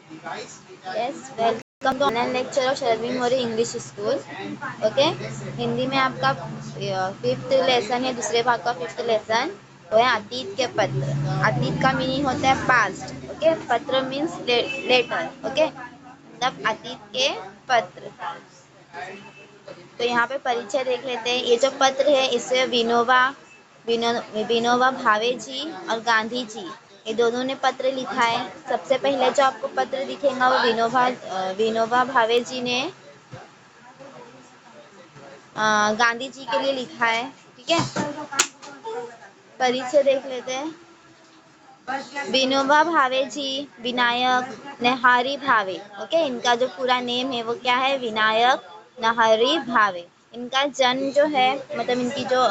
Yes, welcome to online lecture of Sharvin Mori English school. Okay, Hindi में आपका fifth lesson है, दूसरे भाग का फिफ्थ लेसन वो है अतीत के पत्र। अतीत का मीनिंग होता है पास्ट। ओके, पत्र मीन्स लेटर। ओके, मतलब अतीत के पत्र। तो यहाँ पे परिचय देख लेते हैं। ये जो पत्र है इसे विनोबा भावे जी और गांधी जी, ये दोनों ने पत्र लिखा है। सबसे पहले जो आपको पत्र दिखेगा वो विनोबा भावे जी ने गांधी जी के लिए लिखा है। ठीक है, परिचय देख लेते हैं। विनोबा भावे जी विनायक नहारी भावे। ओके, इनका जो पूरा नेम है वो क्या है, विनायक नहारी भावे। इनका जन्म जो है, मतलब इनकी जो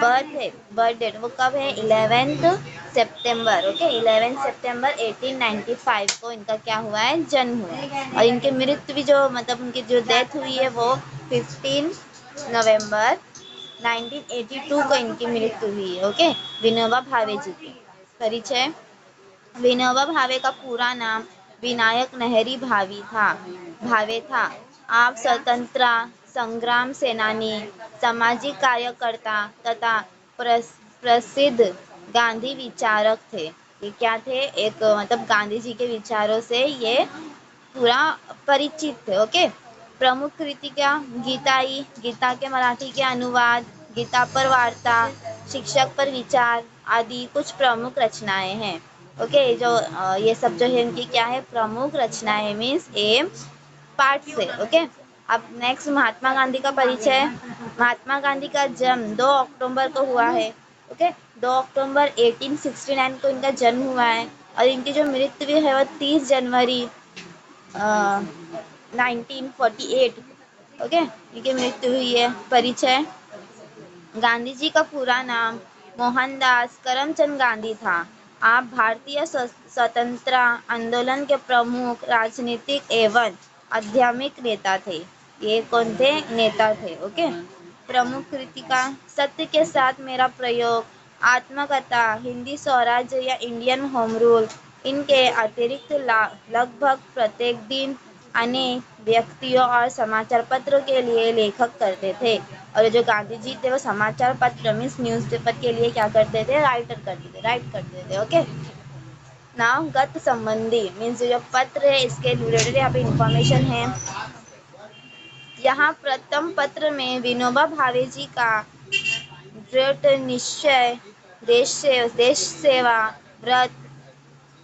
बर्थ डेट वो कब है, 11 सितंबर। ओके, 11 सितंबर 1895 को इनका क्या हुआ है, जन्म हुआ है। और इनकी मृत्यु भी जो, मतलब उनकी जो डेथ हुई है वो 15 नवंबर 1982 को इनकी मृत्यु हुई है। ओके, विनोबा भावे जी की। परिचय। विनोबा भावे का पूरा नाम विनायक नहरी भावे था। आप स्वतंत्रता संग्राम सेनानी, सामाजिक कार्यकर्ता तथा प्रसिद्ध गांधी विचारक थे। ये क्या थे, एक मतलब गांधी जी के विचारों से ये पूरा परिचित थे। ओके, प्रमुख कृतिका गीता के मराठी के अनुवाद, गीता पर वार्ता, शिक्षक पर विचार आदि कुछ प्रमुख रचनाएं हैं। ओके, जो ये सब जो है इनकी क्या है, प्रमुख रचनाएं मीन्स ए पार्ट से। ओके, अब नेक्स्ट महात्मा गांधी का परिचय। महात्मा गांधी का जन्म 2 अक्टूबर को हुआ है। ओके, 2 अक्टूबर 1869 को इनका जन्म हुआ है। और इनकी जो मृत्यु है वो 30 जनवरी 1948। ओके, इनकी मृत्यु हुई है। परिचय। गांधी जी का पूरा नाम मोहनदास करमचंद गांधी था। आप भारतीय स्वतंत्रता आंदोलन के प्रमुख राजनीतिक एवं आध्यात्मिक नेता थे। ये कौन थे, नेता थे। ओके, प्रमुख कृतिका सत्य के साथ मेरा प्रयोग, आत्मकथा, हिंदी स्वराज्य या इंडियन होम रूल। इनके अतिरिक्त लगभग प्रत्येक दिन अनेक व्यक्तियों और समाचार पत्रों के लिए लेखक करते थे। और जो गांधी जी थे वो समाचार पत्र मीन्स न्यूज़पेपर के लिए क्या करते थे, राइट करते थे। ओके, नाम गत संबंधी मीन्स जो पत्र है इसके रिलेटेड यहाँ पे इंफॉर्मेशन है। यहाँ प्रथम पत्र में विनोबा भावे जी का दृढ़ निश्चय, देश सेवा, व्रत,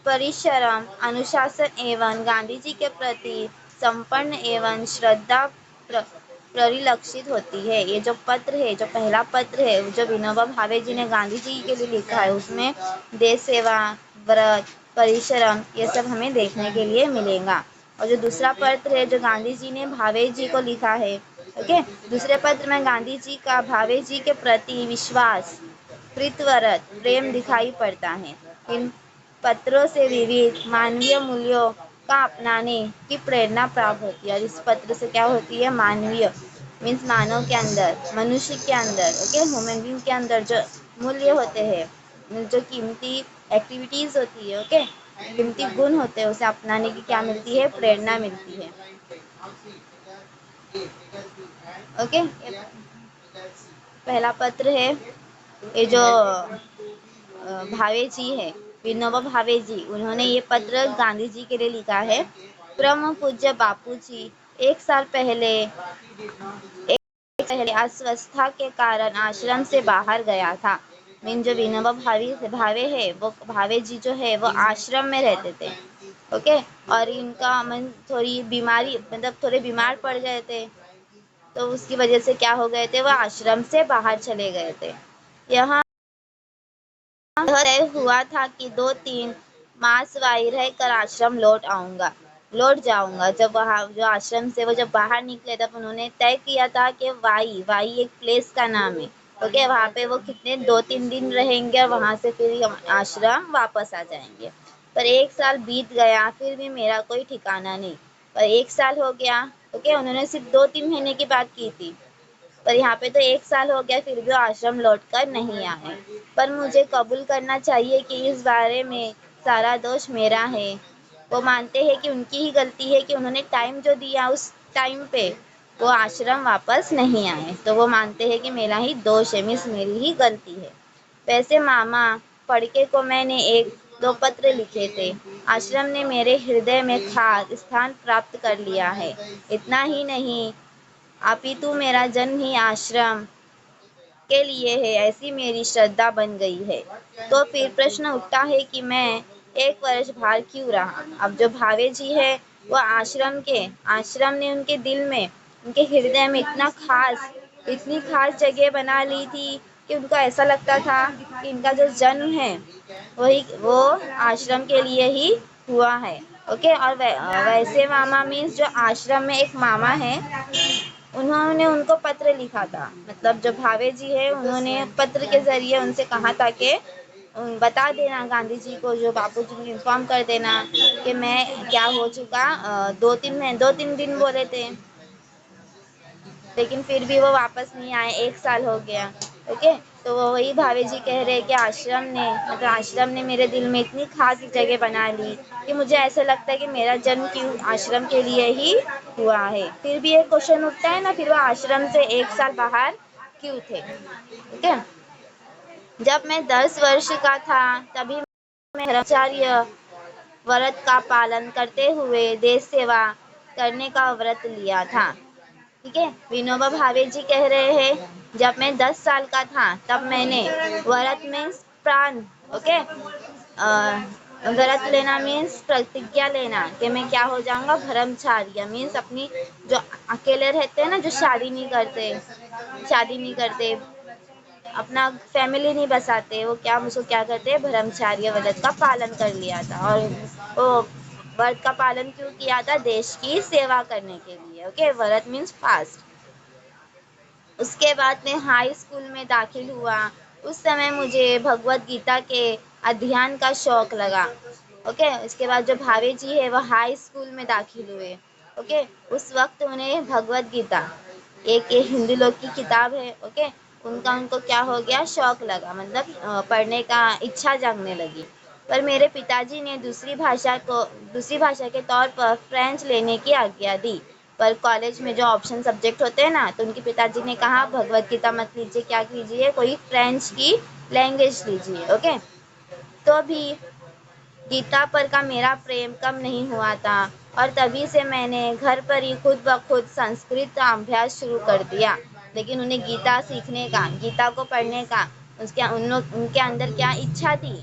परिश्रम, अनुशासन एवं गांधी जी के प्रति संपन्न एवं श्रद्धा परिलक्षित होती है। ये जो पत्र है, जो पहला पत्र है जो विनोबा भावे जी ने गांधी जी के लिए लिखा है, उसमें देश सेवा, व्रत, परिश्रम ये सब हमें देखने के लिए मिलेगा। और जो दूसरा पत्र है जो गांधी जी ने भावे जी को लिखा है, ओके, दूसरे पत्र में गांधी जी का भावे जी के प्रति विश्वास, प्रीतव्रत प्रेम दिखाई पड़ता है। इन पत्रों से विविध मानवीय मूल्यों का अपनाने की प्रेरणा प्राप्त होती है। और इस पत्र से क्या होती है, मानवीय मीन्स मानव के अंदर, मनुष्य के अंदर, ओके, ह्यूमन बीइंग के अंदर जो मूल्य होते हैं, जो कीमती एक्टिविटीज़ होती है, ओके, कीमती गुण होते हैं, उसे अपनाने की क्या मिलती है, प्रेरणा मिलती है। ओके, पहला पत्र है। ये जो भावे जी है, विनोबा भावे जी, उन्होंने ये पत्र गांधी जी के लिए लिखा है। परम पूज्य बापू जी, एक साल पहले अस्वस्थता के कारण आश्रम से बाहर गया था। मीन जो विनोबा भावे है वो भावे जी जो है वो आश्रम में रहते थे। ओके, और इनका मन थोड़ी बीमारी, मतलब थोड़े बीमार पड़ गए थे, तो उसकी वजह से क्या हो गए थे, वो आश्रम से बाहर चले गए थे। यहाँ तय हुआ था कि 2-3 मास वहीं रहकर आश्रम लौट जाऊंगा। जब वहाँ जो आश्रम से वो जब बाहर निकले तब उन्होंने तय किया था कि वाई एक प्लेस का नाम है। ओके, वहाँ पे वो कितने 2-3 दिन रहेंगे और वहाँ से फिर आश्रम वापस आ जाएंगे। पर 1 साल बीत गया, फिर भी मेरा कोई ठिकाना नहीं। पर 1 साल हो गया। ओके, उन्होंने सिर्फ 2-3 महीने की बात की थी, पर यहाँ पे तो 1 साल हो गया, फिर भी आश्रम लौट कर नहीं आए। पर मुझे कबूल करना चाहिए कि इस बारे में सारा दोष मेरा है। वो मानते हैं कि उनकी ही गलती है कि उन्होंने टाइम जो दिया उस टाइम पे वो आश्रम वापस नहीं आए, तो वो मानते हैं कि मेरा ही दोष है, मीन्स मेरी ही गलती है। वैसे मामा फड़के को मैंने एक दो पत्र लिखे थे। आश्रम ने मेरे हृदय में खास स्थान प्राप्त कर लिया है। इतना ही नहीं, अपितु मेरा जन्म ही आश्रम के लिए है, ऐसी मेरी श्रद्धा बन गई है। तो फिर प्रश्न उठता है कि मैं 1 वर्ष बाहर क्यों रहा। अब जो भावे जी है वो आश्रम ने उनके दिल में, उनके हृदय में इतनी खास जगह बना ली थी कि उनको ऐसा लगता था कि इनका जो जन्म है वो आश्रम के लिए ही हुआ है। ओके, और वैसे मामा मीन्स जो आश्रम में एक मामा है, उन्होंने उनको पत्र लिखा था। मतलब जो भावे जी है उन्होंने पत्र के जरिए उनसे कहा था कि बता देना गांधी जी को, जो बापू जी को इन्फॉर्म कर देना कि मैं क्या हो चुका। 2-3 दिन बोले थे, लेकिन फिर भी वो वापस नहीं आए, 1 साल हो गया। ओके, तो वो वही भावे जी कह रहे हैं कि आश्रम ने मेरे दिल में इतनी खास जगह बना ली कि मुझे ऐसा लगता है कि मेरा जन्म क्यों आश्रम के लिए ही हुआ है। फिर भी एक क्वेश्चन उठता है ना, फिर वो आश्रम से 1 साल बाहर क्यों थे। ओके, जब मैं 10 वर्ष का था तभी मैं ब्रह्मचार्य व्रत का पालन करते हुए देश सेवा करने का व्रत लिया था। ठीक है, विनोबा भावे जी कह रहे हैं जब मैं 10 साल का था तब मैंने व्रत में प्राण, ओके, व्रत लेना मीन्स प्रतिज्ञा लेना कि मैं क्या हो जाऊंगा, ब्रह्मचार्य मीन्स अपनी जो अकेले रहते हैं ना, जो शादी नहीं करते, अपना फैमिली नहीं बसाते, वो क्या मुझको क्या करते हैं, ब्रह्मचार्य व्रत का पालन कर लिया था। और वो व्रत का पालन क्यों किया था, देश की सेवा करने के लिए। ओके, व्रत मीन्स फास्ट। उसके बाद में हाई स्कूल में दाखिल हुआ। उस समय मुझे भगवत गीता के अध्ययन का शौक लगा। ओके, उसके बाद जो भावे जी है वो हाई स्कूल में दाखिल हुए। ओके, उस वक्त उन्हें भगवत गीता, एक ये हिंदू लोग की किताब है। ओके, उनको क्या हो गया, शौक लगा, मतलब पढ़ने का इच्छा जागने लगी। पर मेरे पिताजी ने दूसरी भाषा के तौर पर फ्रेंच लेने की आज्ञा दी। पर कॉलेज में जो ऑप्शन सब्जेक्ट होते हैं ना, तो उनके पिताजी ने कहा भगवत गीता मत लीजिए, क्या कीजिए, कोई फ्रेंच की लैंग्वेज लीजिए। ओके, तो भी गीता पर का मेरा प्रेम कम नहीं हुआ था और तभी से मैंने घर पर ही खुद ब खुद संस्कृत का अभ्यास शुरू कर दिया। लेकिन उन्हें गीता सीखने का, गीता को पढ़ने का उनके अंदर क्या इच्छा थी।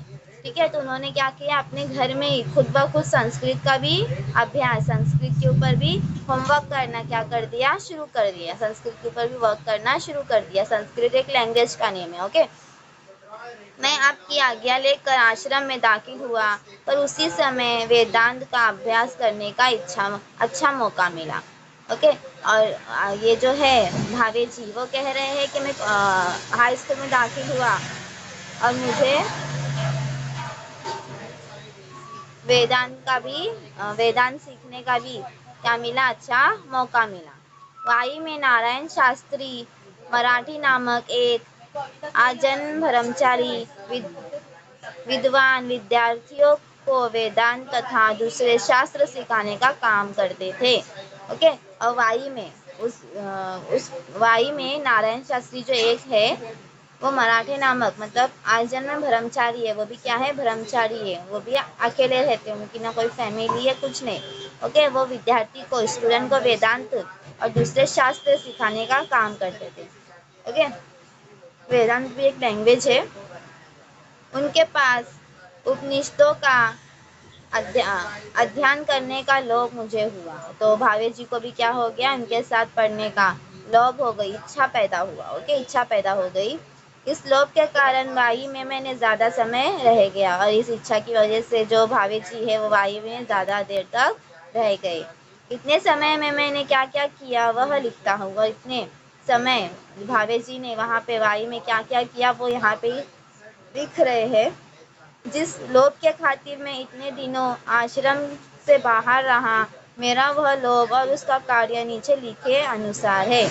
ठीक है, तो उन्होंने क्या किया, अपने घर में ही खुद ब खुद संस्कृत का भी अभ्यास, संस्कृत के ऊपर भी होमवर्क करना क्या कर दिया, शुरू कर दिया। संस्कृत के ऊपर भी वर्क करना शुरू कर दिया। संस्कृत एक लैंग्वेज का नेम है। ओके, मैं आपकी आज्ञा लेकर आश्रम में दाखिल हुआ, पर उसी समय वेदांत का अभ्यास करने का अच्छा मौका मिला। ओके, और ये जो है भावे जी वो कह रहे हैं कि मैं हाई स्कूल में दाखिल हुआ और मुझे वेदांत सीखने का भी क्या मिला, अच्छा मौका मिला। वाई में नारायण शास्त्री मराठी नामक एक आजन्म ब्रह्मचारी विद्वान विद्यार्थियों को वेदांत तथा दूसरे शास्त्र सिखाने का काम करते थे। ओके, और उस वाई में नारायण शास्त्री जो एक है वो मराठी नामक, मतलब आजन्म ब्रह्मचारी है। वो भी क्या है, ब्रह्मचारी है। वो भी अकेले रहते हैं, उनकी ना कोई फैमिली है, कुछ नहीं। ओके, वो विद्यार्थी को, स्टूडेंट को वेदांत और दूसरे शास्त्र सिखाने का काम करते थे। ओके, वेदांत भी एक लैंग्वेज है। उनके पास उपनिषदों का अध्ययन करने का लोभ मुझे हुआ, तो भावे जी को भी क्या हो गया, उनके साथ पढ़ने का लोभ हो गई, इच्छा पैदा हुआ। ओके, इच्छा पैदा हो गई। इस लोभ के कारण वाई में मैंने ज़्यादा समय रह गया और इस इच्छा की वजह से जो भावे जी है वो वाई में ज़्यादा देर तक रह गए। इतने समय में मैंने क्या क्या किया वह लिखता हूँ। वह इतने समय भावे जी ने वहाँ पे वाई में क्या क्या किया वो यहाँ पे लिख रहे हैं। जिस लोभ के खातिर मैं इतने दिनों आश्रम से बाहर रहा, मेरा वह लोभ और उसका कार्य नीचे लिखे अनुसार है।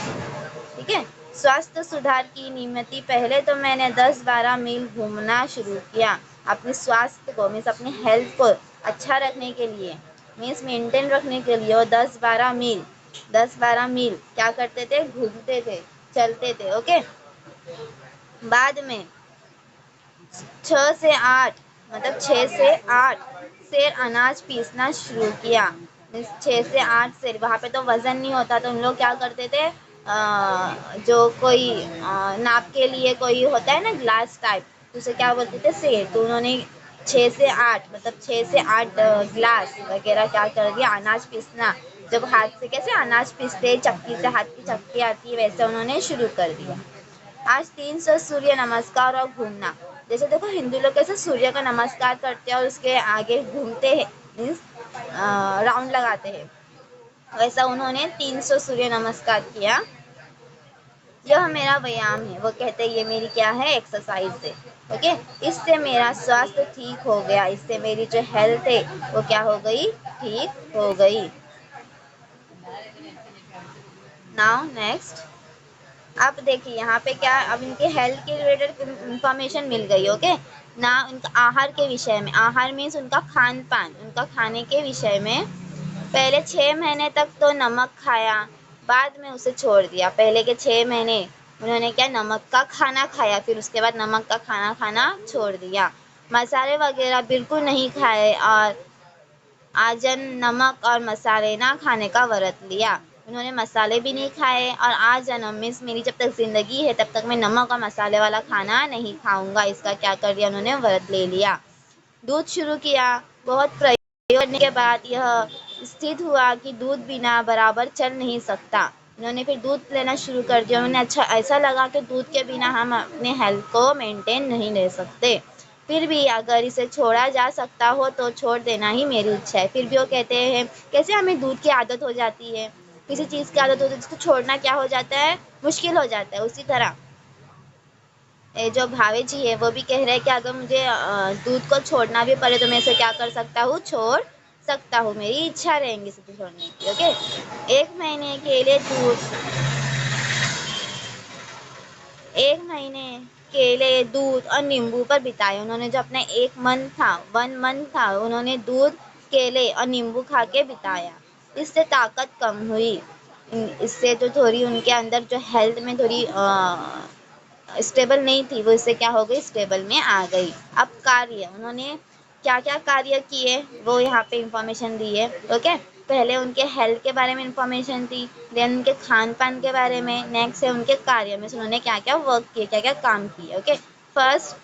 ठीक है, स्वास्थ्य सुधार की नियमित पहले तो मैंने 10-12 मील घूमना शुरू किया, अपने स्वास्थ्य को मीन्स अपनी हेल्थ को अच्छा रखने के लिए। मीन्स मेंटेन रखने के लिए वो 10-12 मील क्या करते थे, घूमते थे, चलते थे। ओके, बाद में 6 से 8 मतलब 6 से 8 सेर अनाज पीसना शुरू किया। 6 से 8 सेर, वहाँ पे तो वजन नहीं होता, तो उन लोग क्या करते थे, जो कोई नाप के लिए कोई होता है ना ग्लास टाइप, तो उसे क्या बोलते थे, सेर। तो उन्होंने 6 से 8 मतलब 6 से 8 ग्लास वगैरह क्या कर दिया, अनाज पीसना। जब हाथ से कैसे अनाज पीसते, चक्की से, हाथ की चक्की आती है, वैसे उन्होंने शुरू कर दिया। आज 300 सूर्य नमस्कार और घूमना। जैसे देखो हिंदू लोग कैसे सूर्य का नमस्कार करते हैं और उसके आगे घूमते हैं, मीन्स राउंड लगाते हैं, वैसा उन्होंने 300 सूर्य नमस्कार किया। यह मेरा व्यायाम है, वो कहते हैं ये मेरी क्या है, एक्सरसाइज है। ओके, इससे मेरा स्वास्थ्य ठीक हो गया, इससे मेरी जो हेल्थ है वो क्या हो गई, ठीक हो गई। नाउ नेक्स्ट, अब देखिए यहाँ पे क्या, अब इनके हेल्थ के रिलेटेड इंफॉर्मेशन मिल गई। ओके ना, उनका आहार के विषय में, आहार मीन्स उनका खान पान, उनका खाने के विषय में। पहले 6 महीने तक तो नमक खाया, बाद में उसे छोड़ दिया। पहले के 6 महीने उन्होंने क्या, नमक का खाना खाया, फिर उसके बाद नमक का खाना खाना छोड़ दिया। मसाले वगैरह बिल्कुल नहीं खाए और आजन नमक और मसाले ना खाने का व्रत लिया। उन्होंने मसाले भी नहीं खाए और आजन्म मीन्स मेरी जब तक ज़िंदगी है तब तक मैं नमक और मसाले वाला खाना नहीं खाऊंगा, इसका क्या कर दिया, उन्होंने व्रत ले लिया। दूध शुरू किया, बहुत प्रयोग करने के बाद यह स्थित हुआ कि दूध बिना बराबर चल नहीं सकता। उन्होंने फिर दूध लेना शुरू कर दिया। उन्हें अच्छा ऐसा लगा कि दूध के बिना हम अपने हेल्थ को मेंटेन नहीं रह सकते, फिर भी अगर इसे छोड़ा जा सकता हो तो छोड़ देना ही मेरी इच्छा है। फिर भी वो कहते हैं, कैसे हमें दूध की आदत हो जाती है, किसी चीज़ की आदत होती है, जिसको छोड़ना क्या हो जाता है, मुश्किल हो जाता है। उसी तरह ये जो भावे जी है वो भी कह रहे हैं कि अगर मुझे दूध को छोड़ना भी पड़े तो मैं इसे क्या कर सकता हूँ, छोड़ सकता हूँ, मेरी इच्छा रहेंगी इसे छोड़ने की। ओके, 1 महीने के लिए दूध, 1 महीने केले, दूध और नींबू पर बिताए। उन्होंने जो अपना 1 मंथ था उन्होंने दूध, केले और नींबू खा के बिताया। इससे ताकत कम हुई, इससे जो थोड़ी उनके अंदर जो हेल्थ में थोड़ी स्टेबल नहीं थी, वो इससे क्या हो गई, स्टेबल में आ गई। अब कार्य, उन्होंने क्या क्या कार्य किए वो यहाँ पे इंफॉर्मेशन दी है। ओके, पहले उनके हेल्थ के बारे में इंफॉर्मेशन थी, देन उनके खान पान के बारे में, नेक्स्ट है उनके कार्य में उन्होंने क्या क्या वर्क किए, क्या क्या काम किए। ओके, फर्स्ट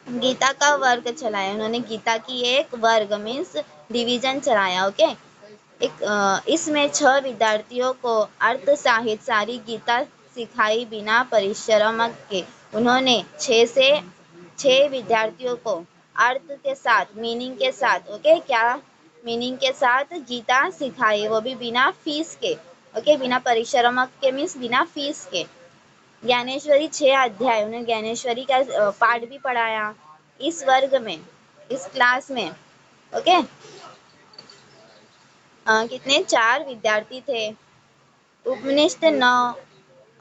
गीता का वर्ग चलाया, उन्होंने गीता की एक वर्ग मीन्स डिवीजन चलाया। ओके, इसमें 6 विद्यार्थियों को अर्थ साहित्य सारी गीता सिखाई बिना परिश्रम के। उन्होंने 6 विद्यार्थियों को अर्थ के साथ, मीनिंग के साथ, ओके क्या, मीनिंग के साथ गीता सिखाई, वो भी बिना फीस के। ओके, बिना परिश्रम के मीन्स बिना फीस के। ज्ञानेश्वरी 6 अध्याय, उन्होंने ज्ञानेश्वरी का पाठ भी पढ़ाया इस वर्ग में, इस क्लास में। ओके, कितने, 4 विद्यार्थी थे। उपनिषद 9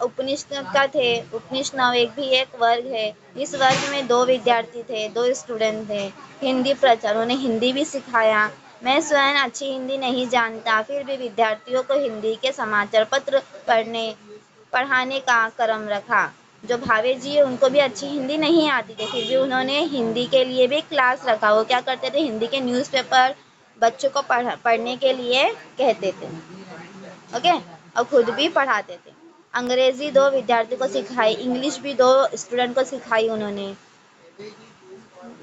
उपनिषद का थे, उपनिषद 9 एक भी एक वर्ग है। इस वर्ग में 2 विद्यार्थी थे, 2 स्टूडेंट थे। हिंदी प्रचार, उन्होंने हिंदी भी सिखाया। मैं स्वयं अच्छी हिंदी नहीं जानता, फिर भी विद्यार्थियों को हिंदी के समाचार पत्र पढ़ाने का क्रम रखा। जो भावे जी है उनको भी अच्छी हिंदी नहीं आती थी, फिर भी उन्होंने हिंदी के लिए भी क्लास रखा। वो क्या करते थे, हिंदी के न्यूज़पेपर बच्चों को पढ़ने के लिए कहते थे। ओके, और खुद भी पढ़ाते थे। अंग्रेजी 2 विद्यार्थी को सिखाई, इंग्लिश भी 2 स्टूडेंट को सिखाई उन्होंने।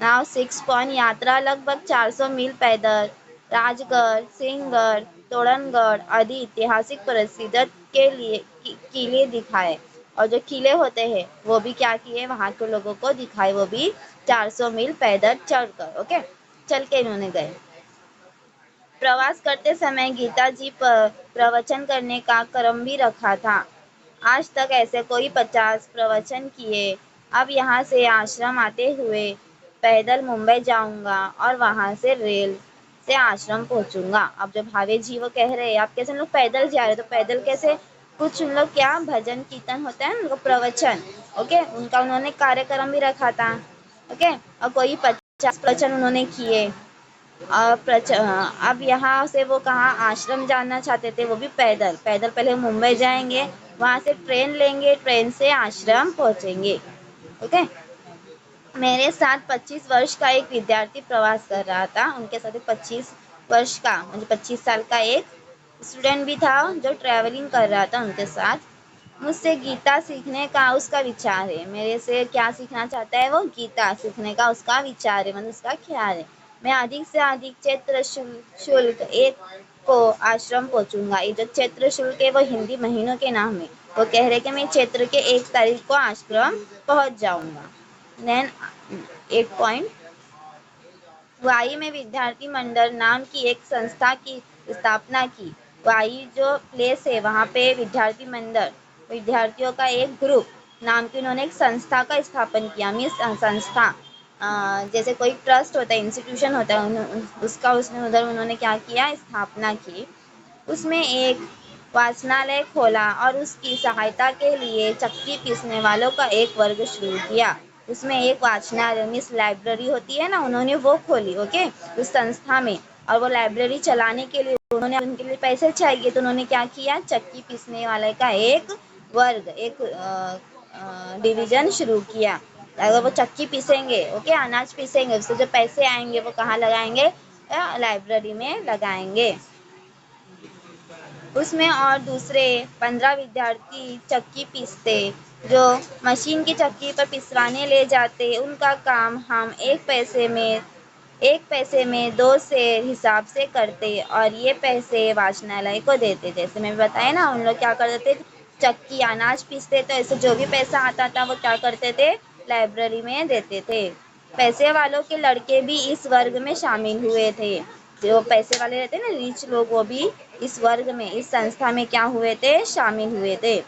नाउ 6 पॉइंट, यात्रा लगभग 400 मील पैदल, राजगढ़, सिंहगढ़, तोरणगढ़ आदि ऐतिहासिक प्रसिद्ध के लिए किले दिखाए। और जो किले होते हैं वो भी क्या किए, वहाँ के लोगों को दिखाए, वो भी 400 मील पैदल चलकर। ओके, चल के इन्होंने गए। प्रवास करते समय गीता जी पर प्रवचन करने का क्रम भी रखा था। आज तक ऐसे कोई 50 प्रवचन किए। अब यहाँ से आश्रम आते हुए पैदल मुंबई जाऊंगा और वहाँ से रेल से आश्रम पहुँचूंगा। अब जो भावे जी वो कह रहे हैं, आप कैसे लोग पैदल जा रहे, तो पैदल कैसे, कुछ उन लोग क्या भजन कीर्तन होता है उनको प्रवचन, ओके उनका उन्होंने कार्यक्रम भी रखा था। ओके, और कोई 50 प्रवचन उन्होंने किए। अब यहाँ से वो कहाँ आश्रम जाना चाहते थे, वो भी पैदल पैदल। पहले मुंबई जाएंगे, वहाँ से ट्रेन लेंगे, ट्रेन से आश्रम पहुँचेंगे। ओके। मेरे साथ 25 वर्ष का एक विद्यार्थी प्रवास कर रहा था। उनके साथ 25 वर्ष का मतलब 25 साल का एक स्टूडेंट भी था जो ट्रैवलिंग कर रहा था उनके साथ। मुझसे गीता सीखने का उसका विचार है। मेरे से क्या सीखना चाहता है वो? गीता सीखने का उसका विचार है, मतलब उसका ख्याल है। मैं अधिक से अधिक चैत्र शुल्क एक को आश्रम पहुंचूंगा। ये जो चैत्र शुल्क है वो हिंदी महीनों के नाम है। वो कह रहे कि मैं चैत्र के 1 तारीख को आश्रम पहुंच जाऊंगा। देन 8 पॉइंट, वाई में विद्यार्थी मंडल नाम की एक संस्था की स्थापना की। वाई जो प्लेस है वहाँ पे विद्यार्थी मंडल, विद्यार्थियों का एक ग्रुप नाम की उन्होंने एक संस्था का स्थापन किया। मीन्स संस्था, जैसे कोई ट्रस्ट होता है, इंस्टीट्यूशन होता है, उसका उसने उधर उन्होंने क्या किया, स्थापना की। उसमें एक वाचनालय खोला और उसकी सहायता के लिए चक्की पीसने वालों का एक वर्ग शुरू किया। उसमें एक वाचनालय मीन्स लाइब्रेरी होती है ना, उन्होंने वो खोली। ओके, उस संस्था में। और वो लाइब्रेरी चलाने के लिए उन्होंने, उनके लिए पैसे चाहिए, तो उन्होंने क्या किया, चक्की पीसने वाले का एक वर्ग, एक डिवीजन शुरू किया। अगर वो चक्की पीसेंगे, ओके, अनाज पीसेंगे, उससे जो पैसे आएंगे वो कहाँ लगाएंगे, लाइब्रेरी में लगाएंगे। उसमें और दूसरे 15 विद्यार्थी चक्की पीसते, जो मशीन की चक्की पर पिसवाने ले जाते। उनका काम हम 1 पैसे में 2 से हिसाब से करते और ये पैसे वाचनालय को देते। जैसे मैं बताया ना, उन लोग क्या करते थे, चक्की अनाज पीसते, तो ऐसे जो भी पैसा आता था वो क्या करते थे, लाइब्रेरी में देते थे। पैसे वालों के लड़के भी इस वर्ग में शामिल हुए थे। जो पैसे वाले रहते ना, रिच लोग, वो भी इस वर्ग में, इस संस्था में क्या हुए थे, शामिल हुए थे।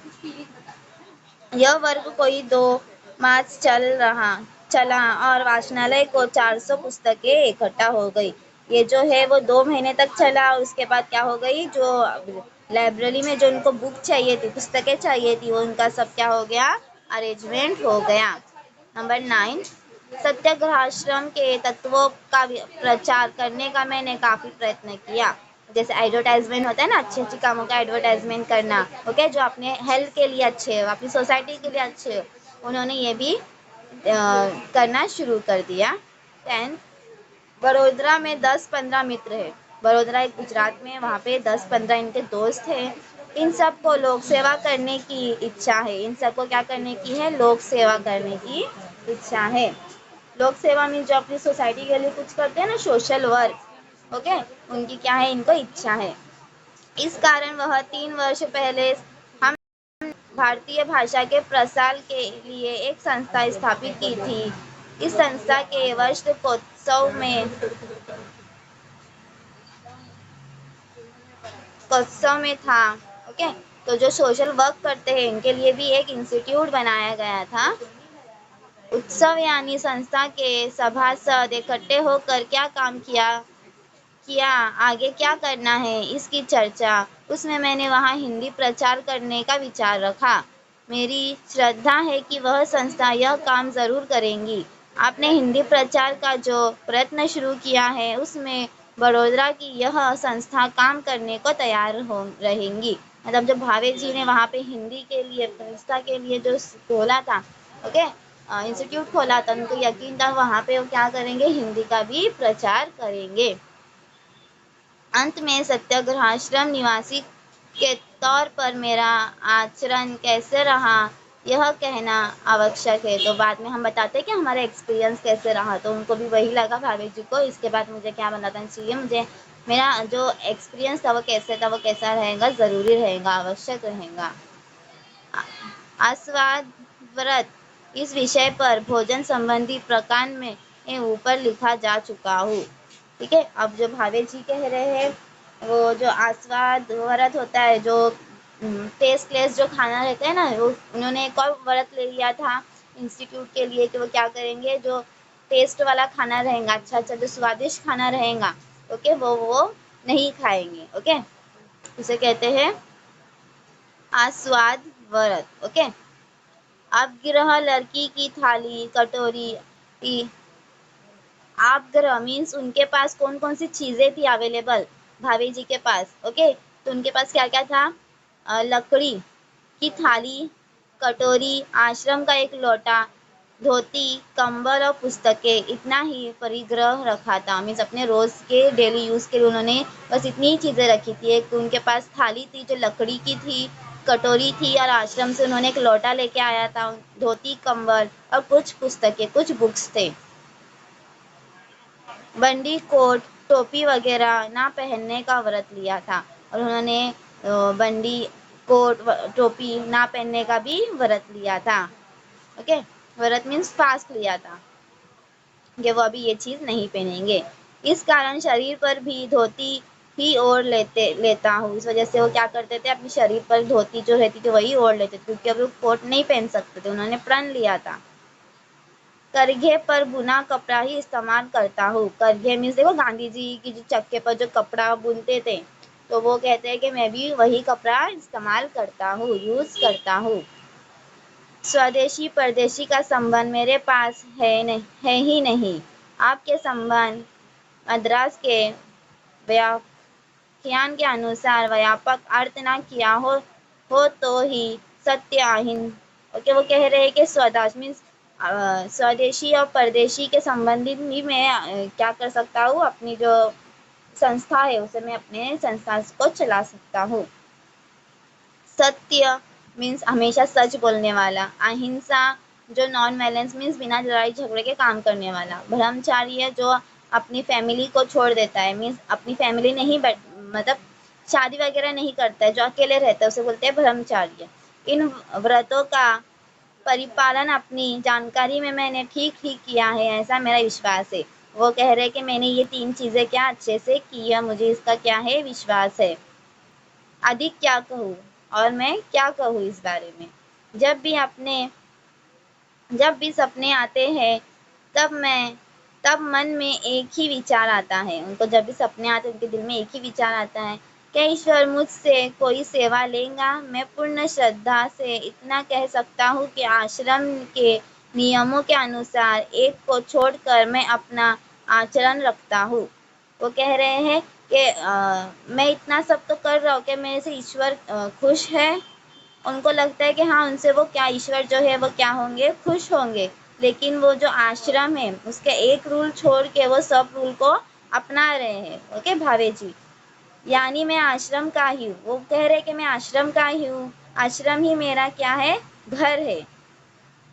यह वर्ग कोई 2 मास चला और वाचनालय को 400 पुस्तकें इकट्ठा हो गई। ये जो है वो 2 महीने तक चला। उसके बाद क्या हो गई, जो लाइब्रेरी में जो उनको बुक चाहिए थी, पुस्तकें चाहिए थी, वो उनका सब क्या हो गया, अरेंजमेंट हो गया। नंबर 9, सत्याग्रहाश्रम के तत्वों का प्रचार करने का मैंने काफ़ी प्रयत्न किया। जैसे एडवर्टाइजमेंट होता है ना, अच्छे अच्छे कामों का एडवर्टाइजमेंट करना, ओके, जो अपने हेल्थ के लिए अच्छे हो, अपनी सोसाइटी के लिए अच्छे हो, उन्होंने ये भी करना शुरू कर दिया। 10, बड़ोदरा में 10-15 मित्र है। बड़ोदरा एक गुजरात में, वहाँ पे 10-15 इनके दोस्त हैं। इन सबको लोक सेवा करने की इच्छा है। इन सबको क्या करने की है, लोक सेवा करने की इच्छा है। लोक सेवा में जो अपनी सोसाइटी के लिए कुछ करते हैं ना, सोशल वर्क, ओके, उनकी क्या है, इनको इच्छा है। इस कारण वह 3 वर्ष पहले हम भारतीय भाषा के प्रसार के लिए एक संस्था स्थापित की थी। इस संस्था के वार्षिकोत्सव में था। ओके, तो जो सोशल वर्क करते हैं इनके लिए भी एक इंस्टीट्यूट बनाया गया था। उत्सव यानी संस्था के सभासद इकट्ठे होकर क्या काम किया, आगे क्या करना है, इसकी चर्चा। उसमें मैंने वहाँ हिंदी प्रचार करने का विचार रखा। मेरी श्रद्धा है कि वह संस्था यह काम ज़रूर करेंगी। आपने हिंदी प्रचार का जो प्रयत्न शुरू किया है उसमें बड़ोदरा की यह संस्था काम करने को तैयार हो रहेंगी। मतलब जब भावे जी ने वहाँ पे हिंदी के लिए, संस्था के लिए जो खोला था, ओके, इंस्टीट्यूट खोला था, उनको यकीन था वहाँ पे वो क्या करेंगे, हिंदी का भी प्रचार करेंगे। अंत में सत्याग्रहाश्रम निवासी के तौर पर मेरा आचरण कैसे रहा, यह कहना आवश्यक है। तो बाद में हम बताते हैं कि हमारा एक्सपीरियंस कैसे रहा। तो उनको भी वही लगा भाभी जी को। इसके बाद मुझे क्या बताना चाहिए, मुझे मेरा जो एक्सपीरियंस था वो कैसे था, वो कैसा रहेगा, ज़रूरी रहेगा, आवश्यक रहेगा। आस्वाद व्रत, इस विषय पर भोजन संबंधी प्रकांड में ऊपर लिखा जा चुका हूँ। ठीक है, अब जो भावे जी कह रहे हैं, वो जो आस्वाद व्रत होता है, जो टेस्टलेस जो खाना रहता है ना, वो उन्होंने एक और व्रत ले लिया था इंस्टीट्यूट के लिए कि वो क्या करेंगे, जो टेस्ट वाला खाना रहेगा, अच्छा अच्छा जो स्वादिष्ट खाना रहेगा, ओके, वो नहीं खाएंगे। ओके, उसे कहते हैं आस्वाद व्रत। ओके, अब गिरह लड़की की थाली कटोरी आग्रह मीन्स उनके पास कौन कौन सी चीजें थी अवेलेबल भावे जी के पास। ओके, तो उनके पास क्या क्या था? लकड़ी की थाली, कटोरी, आश्रम का एक लोटा, धोती, कंबल और पुस्तकें, इतना ही परिग्रह रखा था। मीन्स अपने रोज के डेली यूज के लिए उन्होंने बस इतनी ही चीजें रखी थी। एक उनके पास थाली थी जो लकड़ी की थी, कटोरी थी और आश्रम से उन्होंने एक लोटा लेके आया था, धोती, कंबल और कुछ पुस्तकें, कुछ बुक्स थे। बंडी, कोट, टोपी वगैरह ना पहनने का व्रत लिया था और उन्होंने बंडी, कोट, टोपी ना पहनने का भी व्रत लिया था। ओके, व्रत मीन्स फास्ट लिया था कि वो अभी ये चीज नहीं पहनेंगे। इस कारण शरीर पर भी धोती ही ओढ़ लेता हूँ। इस वजह से वो क्या करते थे, अपने शरीर पर धोती जो रहती थी वही ओढ़ लेते थे, क्योंकि अब वो कोट नहीं पहन सकते थे, उन्होंने प्रण लिया था। करघे पर बुना कपड़ा ही इस्तेमाल करता हूँ। करघे मीन्स देखो गांधी जी की जो चक्के पर जो कपड़ा बुनते थे, तो वो कहते हैं कि मैं भी वही कपड़ा इस्तेमाल करता हूँ, यूज करता हूँ। स्वदेशी परदेशी का संबंध मेरे पास है ही नहीं। आपके संबंध मद्रास के व्याख्यान के अनुसार व्यापक अर्थ ना किया हो तो ही सत्य अहिंद। ओके, वो कह रहे हैं कि स्वदेश मीन्स स्वदेशी और परदेशी के संबंधित भी मैं क्या कर सकता हूँ, अपनी जो संस्था है उसे मैं अपने संस्था को चला सकता हूँ। सत्य मीन्स हमेशा सच बोलने वाला। अहिंसा जो नॉन वायलेंस मीन्स बिना लड़ाई झगड़े के काम करने वाला। ब्रह्मचार्य जो अपनी फैमिली को छोड़ देता है, मीन्स अपनी फैमिली नहीं मतलब शादी वगैरह नहीं करता है, जो अकेले रहता है उसे बोलते हैं ब्रह्मचार्य। इन व्रतों का परिपालन अपनी जानकारी में मैंने ठीक ठीक किया है, ऐसा मेरा विश्वास है। वो कह रहे हैं कि मैंने ये 3 चीजें क्या अच्छे से की है, मुझे इसका क्या है विश्वास है। अधिक क्या कहूँ और मैं क्या कहूँ इस बारे में। जब भी अपने जब भी सपने आते हैं तब मन में एक ही विचार आता है। उनको जब भी सपने आते हैं उनके दिल में एक ही विचार आता है, क्या ईश्वर मुझसे कोई सेवा लेगा? मैं पूर्ण श्रद्धा से इतना कह सकता हूँ कि आश्रम के नियमों के अनुसार एक को छोड़कर मैं अपना आचरण रखता हूँ। वो कह रहे हैं कि मैं इतना सब तो कर रहा हूँ कि मेरे से ईश्वर खुश है। उनको लगता है कि हाँ, उनसे वो क्या ईश्वर जो है वो क्या होंगे, खुश होंगे। लेकिन वो जो आश्रम है उसके एक रूल छोड़ के वो सब रूल को अपना रहे हैं। ओके भावे जी, यानी मैं आश्रम का ही हूँ। वो कह रहे कि मैं आश्रम का ही हूँ, आश्रम ही मेरा क्या है, घर है।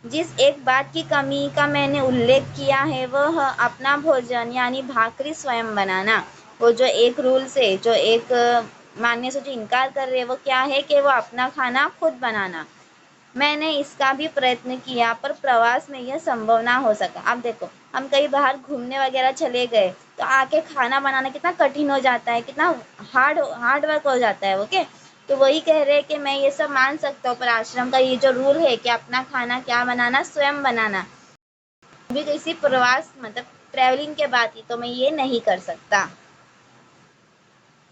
जिस एक बात की कमी का मैंने उल्लेख किया है वह अपना भोजन यानी भाकरी स्वयं बनाना। वो जो एक रूल से जो एक मानने से जो इनकार कर रहे हैं वो क्या है कि वो अपना खाना खुद बनाना। मैंने इसका भी प्रयत्न किया पर प्रवास में यह संभव ना हो सका। अब देखो, हम कहीं बाहर घूमने वगैरह चले गए तो आके खाना बनाना कितना कठिन हो जाता है, कितना हार्ड हार्ड वर्क हो जाता है। ओके, तो वही कह रहे हैं कि मैं ये सब मान सकता हूँ, पर आश्रम का ये जो रूल है कि अपना खाना क्या बनाना, स्वयं बनाना, भी किसी प्रवास मतलब ट्रैवलिंग के बाद ही तो मैं ये नहीं कर सकता।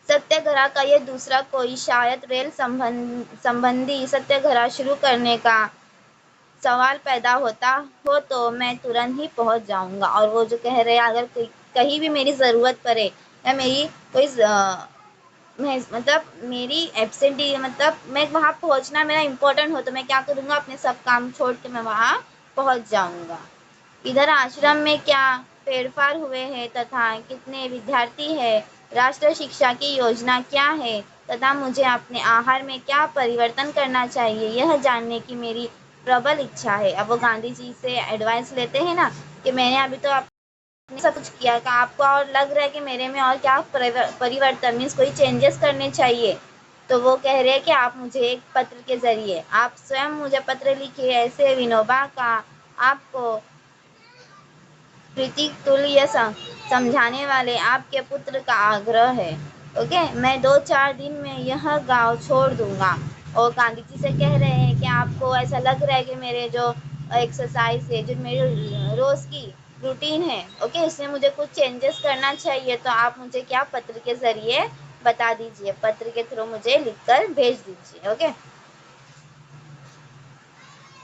सत्याग्रह का ये दूसरा कोई शायद रेल संबंधी सत्याग्रह शुरू करने का सवाल पैदा होता हो तो मैं तुरंत ही पहुंच जाऊंगा। और वो जो कह रहे हैं अगर कहीं भी मेरी ज़रूरत पड़े या मेरी कोई मतलब मेरी एब्सेंटी मतलब मैं वहाँ पहुँचना मेरा इम्पोर्टेंट हो तो मैं क्या करूँगा, अपने सब काम छोड़ के मैं वहाँ पहुँच जाऊँगा। इधर आश्रम में क्या फेरफार हुए हैं तथा कितने विद्यार्थी है, राष्ट्रीय शिक्षा की योजना क्या है तथा मुझे अपने आहार में क्या परिवर्तन करना चाहिए, यह जानने की मेरी प्रबल इच्छा है। अब वो गांधी जी से एडवाइस लेते हैं ना कि मैंने अभी तो आपने सब कुछ किया, का आपको और लग रहा है कि मेरे में और क्या परिवर्तन मीन्स कोई चेंजेस करने चाहिए। तो वो कह रहे हैं कि आप मुझे एक पत्र के जरिए आप स्वयं मुझे पत्र लिखिए, ऐसे विनोबा का आपको प्रीति तुल्य समझाने वाले आपके पुत्र का आग्रह है। ओके, मैं 2-4 दिन में यह गांव छोड़ दूंगा। और गांधी जी से कह रहे हैं कि आपको ऐसा लग रहा है कि मेरे जो एक्सरसाइज है, जो मेरी रोज की रूटीन है, ओके, इसमें मुझे कुछ चेंजेस करना चाहिए, तो आप मुझे क्या पत्र के जरिए बता दीजिए, पत्र के थ्रू मुझे लिखकर भेज दीजिए। ओके,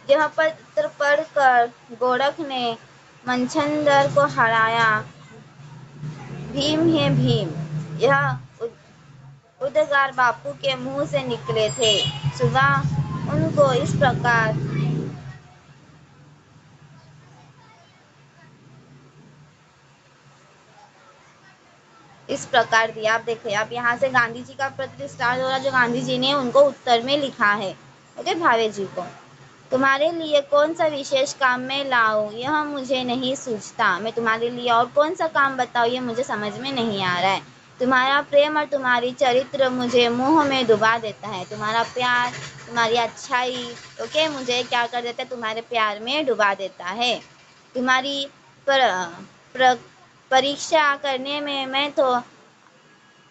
यह पत्र पढ़कर गोरख ने मनचंदर को हराया भीम है भीम, यह उद्गार बापू के मुंह से निकले थे। सुबह उनको इस प्रकार दिया। आप देखिए, आप यहाँ से गांधी जी का पत्र स्टार्ट हो रहा, जो गांधी जी ने उनको उत्तर में लिखा है, ओके, भावे जी को। तुम्हारे लिए कौन सा विशेष काम मैं लाऊं, यह मुझे नहीं सूझता। मैं तुम्हारे लिए और कौन सा काम बताऊं, ये मुझे समझ में नहीं आ रहा है। तुम्हारा प्रेम और तुम्हारी चरित्र मुझे मोह में डुबा देता है। तुम्हारा प्यार, तुम्हारी अच्छाई, ओके, मुझे क्या कर देता है, तुम्हारे प्यार में डुबा देता है। तुम्हारी पर, पर, परीक्षा करने में मैं तो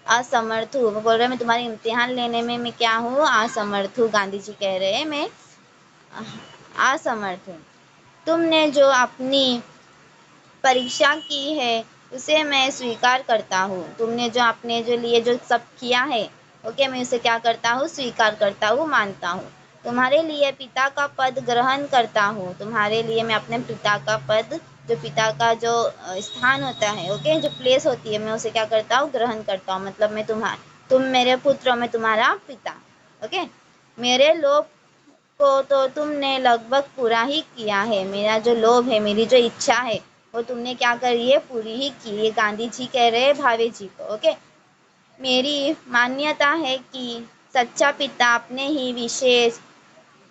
असमर्थ हूँ। वो बोल रहे मैं तुम्हारे इम्तिहान लेने में मैं क्या हूँ, असमर्थ हूँ। गांधी जी कह रहे हैं मैं असमर्थ हूँ। तुमने जो अपनी परीक्षा की है उसे मैं स्वीकार करता हूँ। तुमने जो अपने जो लिए जो सब किया है, ओके, मैं उसे क्या करता हूँ, स्वीकार करता हूँ, मानता हूँ। तुम्हारे लिए पिता का पद ग्रहण करता हूँ। तुम्हारे लिए मैं अपने पिता का पद, जो पिता का जो स्थान होता है, ओके, जो प्लेस होती है, मैं उसे क्या करता हूँ, ग्रहण करता हूँ। मतलब तुम मेरे पुत्र, मैं तुम्हारा पिता, ओके। मेरे लोभ को तो तुमने लगभग पूरा ही किया है। मेरा जो लोभ है, मेरी जो इच्छा है, वो तुमने क्या करी है, पूरी ही की। ये गांधी जी कह रहे हैं भावे जी को, ओके। मेरी मान्यता है कि सच्चा पिता अपने ही विशेष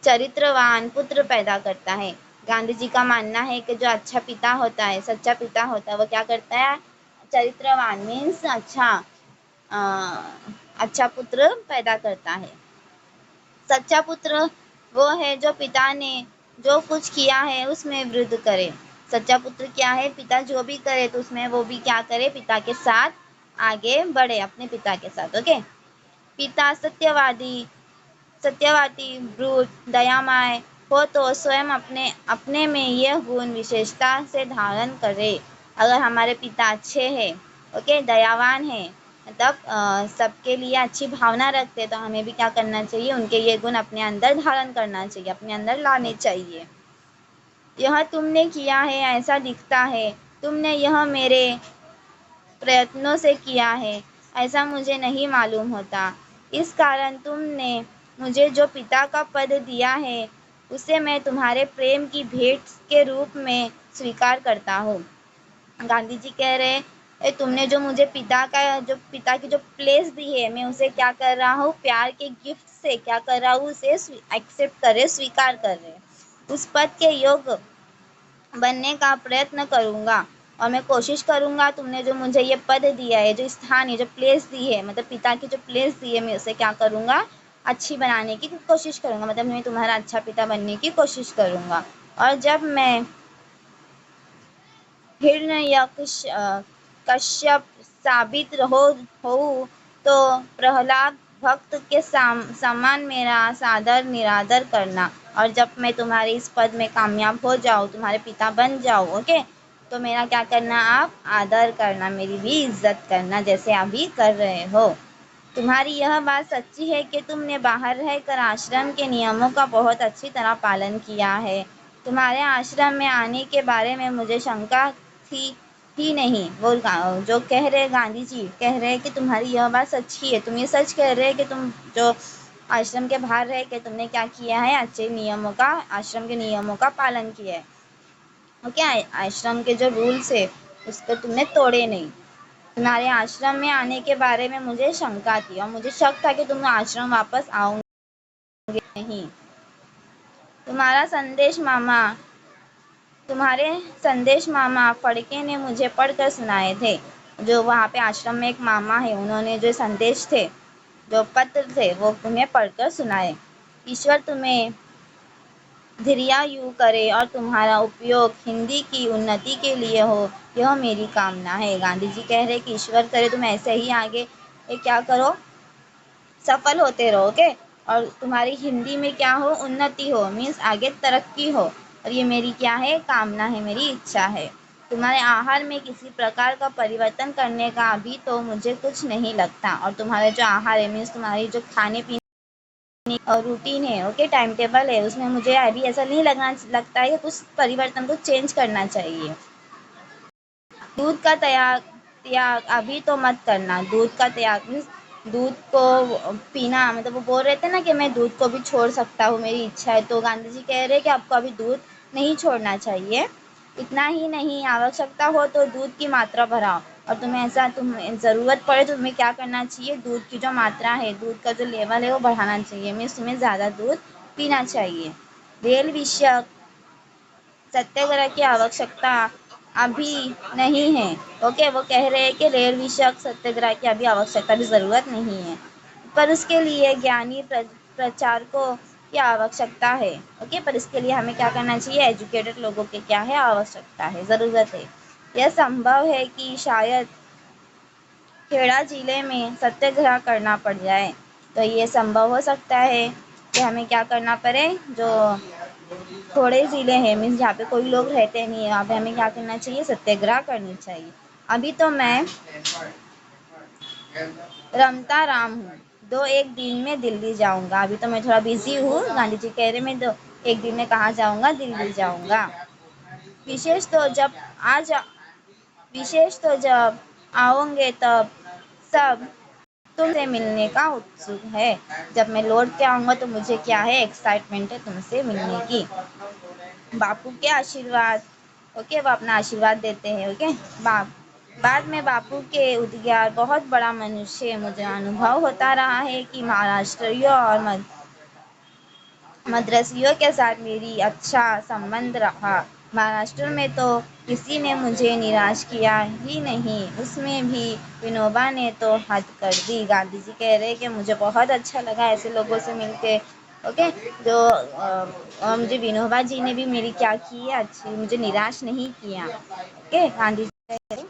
चरित्रवान पुत्र पैदा करता है। गांधी जी का मानना है कि जो अच्छा पिता होता है, सच्चा पिता होता है, वो क्या करता है, चरित्रवान मीन्स अच्छा पुत्र पैदा करता है। सच्चा पुत्र वो है जो पिता ने जो कुछ किया है उसमें वृद्धि करे। सच्चा पुत्र क्या है, पिता जो भी करे तो उसमें वो भी क्या करे, पिता के साथ आगे बढ़े, अपने पिता के साथ, ओके। पिता सत्यवादी, ब्रूट, दयामय हो तो स्वयं अपने अपने में यह गुण विशेषता से धारण करे। अगर हमारे पिता अच्छे हैं, ओके, दयावान है, मतलब सबके लिए अच्छी भावना रखते, तो हमें भी क्या करना चाहिए, उनके ये गुण अपने अंदर धारण करना चाहिए, अपने अंदर लाने चाहिए। यह तुमने किया है ऐसा दिखता है। तुमने यह मेरे प्रयत्नों से किया है, ऐसा मुझे नहीं मालूम होता। इस कारण तुमने मुझे जो पिता का पद दिया है उसे मैं तुम्हारे प्रेम की भेंट के रूप में स्वीकार करता हूँ। गांधी जी कह रहे हैं तुमने जो मुझे पिता की जो प्लेस दी है, मैं उसे क्या कर रहा हूँ, प्यार के गिफ्ट से क्या कर रहा हूँ, उसे एक्सेप्ट कर रहे, स्वीकार कर रहे, उस पद के योग्य बनने का प्रयत्न करूँगा। और मैं कोशिश करूँगा, तुमने जो मुझे ये पद दिया है, जो स्थान है, जो प्लेस दी है, मतलब पिता की जो प्लेस दी है, मैं उसे क्या करूँगा, अच्छी बनाने की कोशिश करूँगा। मतलब मैं तुम्हारा अच्छा पिता बनने की कोशिश करूँगा। और जब मैं हिरण्यकश कश्यप साबित हो तो प्रहलाद भक्त के समान मेरा सादर निरादर करना। और जब मैं तुम्हारे इस पद में कामयाब हो जाऊँ, तुम्हारे पिता बन जाऊँ, ओके, तो मेरा क्या करना, आप आदर करना, मेरी भी इज्जत करना, जैसे अभी कर रहे हो। तुम्हारी यह बात सच्ची है कि तुमने बाहर रहकर आश्रम के नियमों का बहुत अच्छी तरह पालन किया है। तुम्हारे आश्रम में आने के बारे में मुझे शंका थी ही नहीं। वो जो कह रहे गांधी जी कह रहे हैं कि तुम्हारी यह बात सच्ची है, तुम ये सच कह रहे हैं कि तुम जो आश्रम के बाहर रह के तुमने क्या किया है, अच्छे नियमों का, आश्रम के नियमों का पालन किया है, ओके, आश्रम के जो रूल्स है उसको तुमने तोड़े नहीं। तुम्हारे आश्रम में आने के बारे में मुझे शंका थी और मुझे शक था कि तुम आश्रम वापस आओगे नहीं। तुम्हारा संदेश मामा तुम्हारे संदेश मामा फड़के ने मुझे पढ़कर सुनाए थे। जो वहाँ पे आश्रम में एक मामा है, उन्होंने जो संदेश थे, जो पत्र थे, वो तुम्हें पढ़कर सुनाए। ईश्वर तुम्हें दीर्घायु करे और तुम्हारा उपयोग हिंदी की उन्नति के लिए हो, यह मेरी कामना है। गांधी जी कह रहे कि ईश्वर करे तुम ऐसे ही आगे क्या करो, सफल होते रहो, ओके, और तुम्हारी हिंदी में क्या हो, उन्नति हो, मीन्स आगे तरक्की हो। और ये मेरी क्या है, कामना है, मेरी इच्छा है। तुम्हारे आहार में किसी प्रकार का परिवर्तन करने का अभी तो मुझे कुछ नहीं लगता। और तुम्हारे जो आहार है, मीन्स तुम्हारी जो खाने पीने और रूटीन है, ओके, टाइम टेबल है, उसमें मुझे अभी ऐसा नहीं लगता है कि कुछ परिवर्तन, को चेंज करना चाहिए। दूध का त्याग अभी तो मत करना। दूध का त्याग मीन्स दूध को पीना, मतलब वो बोल रहे थे ना कि मैं दूध को भी छोड़ सकता हूँ, मेरी इच्छा है। तो गांधी जी कह रहे हैं कि आपको अभी दूध नहीं छोड़ना चाहिए। इतना ही नहीं, आवश्यकता हो तो दूध की मात्रा बढ़ाओ। और तुम्हें ज़रूरत पड़े तो तुम्हें क्या करना चाहिए, दूध की जो मात्रा है, दूध का जो लेवल है वो बढ़ाना चाहिए। मीन्स तुम्हें ज़्यादा दूध पीना चाहिए। रेल विषयक सत्याग्रह की आवश्यकता अभी नहीं है। ओके, वो कह रहे हैं कि रेल विषयक सत्याग्रह की अभी आवश्यकता, भी ज़रूरत नहीं है, पर उसके लिए ज्ञानी प्रचारकों की आवश्यकता है। ओके, पर इसके लिए हमें क्या करना चाहिए, एजुकेटेड लोगों की क्या है, आवश्यकता है, ज़रूरत है। यह संभव है कि शायद खेड़ा जिले में सत्याग्रह करना पड़ जाए। तो ये संभव हो सकता है कि हमें क्या करना पड़े, जो थोड़े ज़िले हैं मीन्स जहाँ पे कोई लोग रहते नहीं है, वहाँ पे हमें क्या करना चाहिए, सत्याग्रह करनी चाहिए। अभी तो मैं रमता राम हूँ, 2-1 दिन में दिल्ली जाऊँगा। अभी तो मैं थोड़ा बिजी हूँ, गांधी जी कह रहे मैं 2-1 दिन में कहाँ जाऊँगा, दिल्ली जाऊँगा। विशेष तो जब आ जा विशेष तो जब आओगे तब सब तुमसे मिलने का उत्सुक है। जब मैं लौट के आऊँगा तो मुझे क्या है, एक्साइटमेंट है तुमसे मिलने की। बापू के आशीर्वाद, ओके, वो अपना आशीर्वाद देते हैं। ओके, बाप बाद में बापू के उद्गार, बहुत बड़ा मनुष्य, मुझे अनुभव होता रहा है कि महाराष्ट्रियों और मद्रासियों के साथ मेरी अच्छा संबंध रहा। महाराष्ट्र में तो किसी ने मुझे निराश किया ही नहीं, उसमें भी विनोबा ने तो हद कर दी। गांधी जी कह रहे हैं कि मुझे बहुत अच्छा लगा ऐसे लोगों से मिलके। ओके, जो मुझे विनोबा जी ने भी मेरी क्या की है, अच्छी, मुझे निराश नहीं किया। ओके, गांधी जी